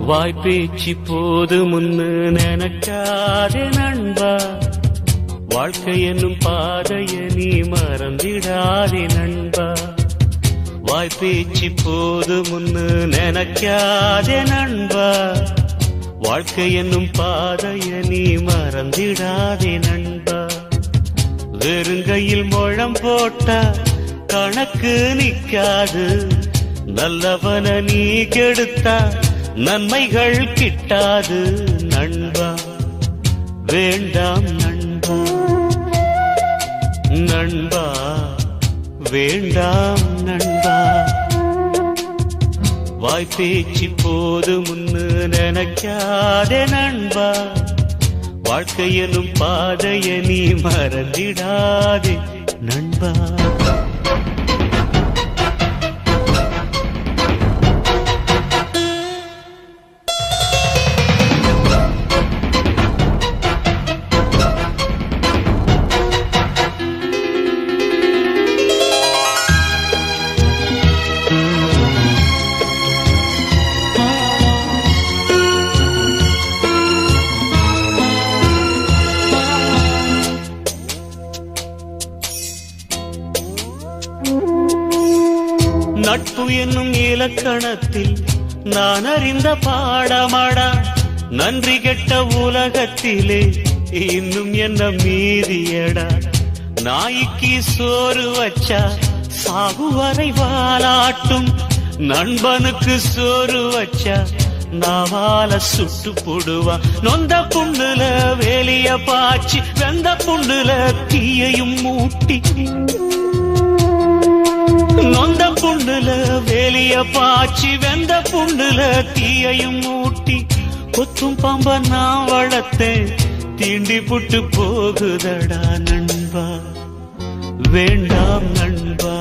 வாய்ப்பேச்சு போது முன்னு நினைக்காதே நண்பா, வாழ்க்கை என்னும் பாதைய நீ மறந்திடாதே நண்பா. வாய்ப்பேச்சு போது முன்னு நினைக்காதே நண்பா, வாழ்க்கை என்னும் பாதைய நீ மறந்திடாதே நண்பா. வெறுங்கையில் முழம் போட்டா கணக்கு நிக்காது, நல்லவன நீ கெடுத்தா நன்மைகள் கிட்டாது நண்பா. வேண்டாம் நண்பா, நண்பா வேண்டாம் நண்பா. வாய்ப்பேச்சு போது முன்னு நினைக்காதே நண்பா, வாழ்க்கை எனும் பாதைய நீ மறந்திடாதே நண்பா. நட்பு என்னும் இலக்கணத்தில் நான் அறிந்த பாடமாடா, நன்றி கெட்ட உலகத்திலே இன்னும் என்ன மீதியடா. நாய்க்கு சோறு வச்சா சாகு வரை வாலாட்டும், நண்பனுக்கு சோறு வச்சா நாவால சுட்டு போடுவா. நொந்த புண்ணுல வேலிய பாய்ச்சி வெந்த புண்ணுல தீயையும் மூட்டி, நொந்த புண்ணுல வேலிய பாய்ச்சி வெந்த புண்ணுல தீயையும் மூட்டி, கொத்தும் பாம்ப நான் வளர்த்தேன் தீண்டி புட்டு போகுதடா நண்பா. வேண்டாம் நண்பா,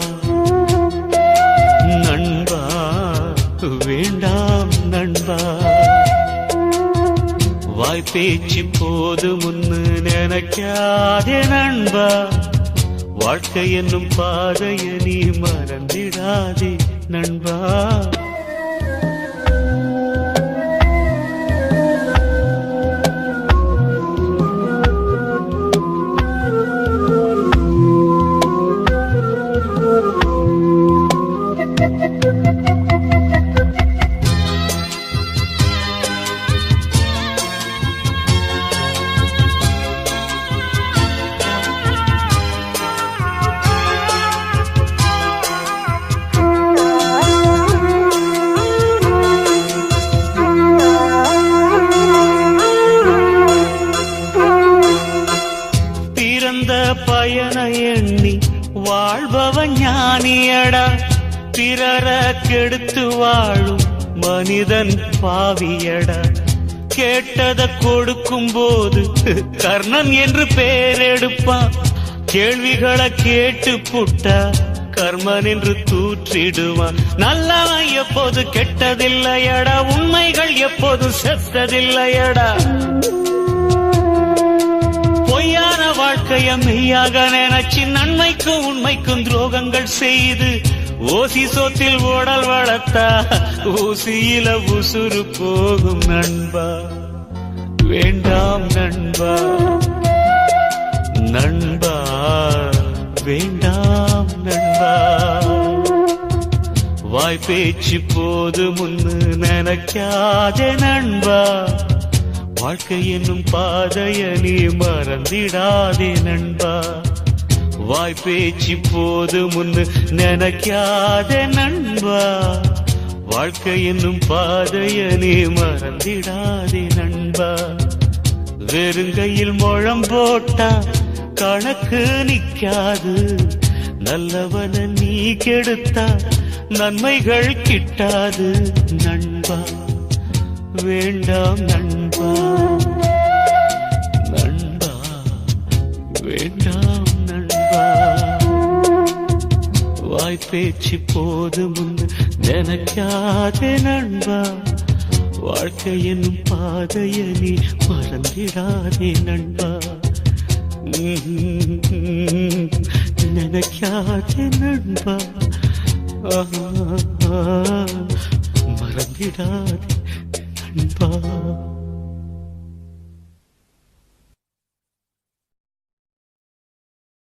நண்பா வேண்டாம் நண்பா. வாய்ப்பேச்சு போது முன்னு நினைக்காதே நண்பா, வாழ்க்கை என்னும் பாதைய நீ மறந்திடாதே நண்பா. பயன எண்ணி வாழ்பவன் ஞானியடா, பிறர கெடுத்து வாழும் மனிதன் பாவியடா. கேட்டத கொடுக்கும் போது கர்ணன் என்று பெயரெடுப்பான், கேள்விகளை கேட்டு புட்டா கர்மன் என்று தூற்றிடுவான். நல்லவன் எப்போது கெட்டதில்லையடா, உண்மைகள் எப்போது செத்ததில்லையடா. பொய்யான வாழ்க்கைய மெய்யாக நினைச்சு நன்மைக்கும் உண்மைக்கும் துரோகங்கள் செய்து ஓசி சோத்தில் ஓடல் வளர்த்தா ஊசியில உசுறு போகும் நண்பா. வேண்டாம் நண்பா, நண்பா வேண்டாம் நண்பா. வாய்ப்பேச்சு போது முன்னு நினைக்காதே நண்பா, வாழ்க்கை என்னும் பாதைய நீ மறந்திடாதே நண்பா. வாய்ப்பேச்சு போது முன்னு நினைக்காதே நண்பா, வாழ்க்கை என்னும் பாதைய நீ மறந்திடாதே நண்பா. வெறுங்கையில் முழம் போட்டா கணக்கு நிக்காது, நல்லவன நீ கெடுத்தா நன்மைகள் கிட்டாது நண்பா. வேண்டாம் நண்பா, நண்பா வேண்டாம் நண்பா. வாய்ப்பேச்சு போது முன்னு நினைக்காதே நண்பா, வாழ்க்கை என்னும் பாதைய நீ மறந்திடாதே நண்பா. நினைக்காதே நண்பா, மறந்திடாதே நண்பா